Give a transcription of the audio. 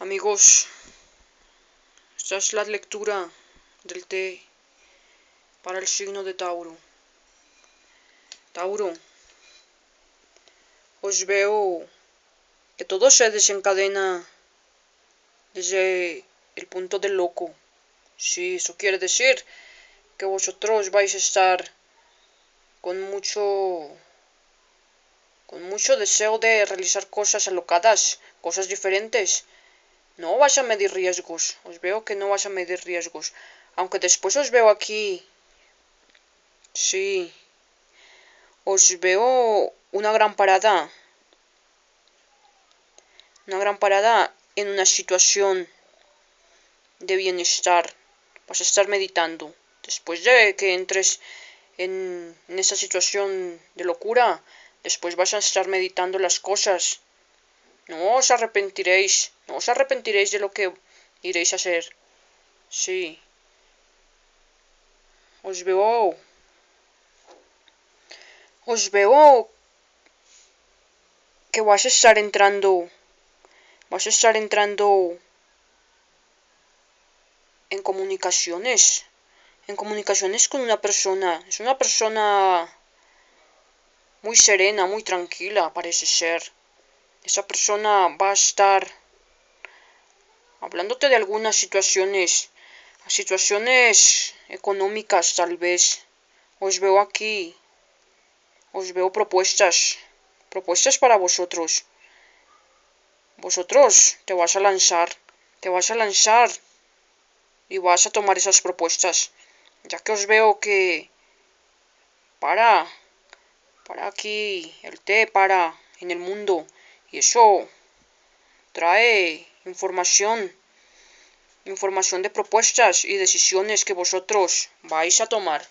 Amigos, esta es la lectura del té para el signo de Tauro. Tauro, os veo que todo se desencadena desde el punto del loco. Sí, eso quiere decir que vosotros vais a estar con mucho deseo de realizar cosas alocadas, cosas diferentes. No vas a medir riesgos. Os veo que no vas a medir riesgos. Aunque después os veo aquí. Sí. Os veo una gran parada. Una gran parada en una situación de bienestar. Vas a estar meditando. Después de que entres en esa situación de locura, después vas a estar meditando las cosas. No os arrepentiréis. No os arrepentiréis de lo que iréis a hacer. Sí. Os veo que vas a estar entrando en comunicaciones con una persona. Es una persona muy serena, muy tranquila, parece ser. Esa persona va a estar hablándote de algunas situaciones económicas tal vez. Os veo aquí, os veo propuestas para vosotros. Vosotros te vas a lanzar y vas a tomar esas propuestas, ya que os veo que para aquí el té para en el mundo y eso trae información de propuestas y decisiones que vosotros vais a tomar.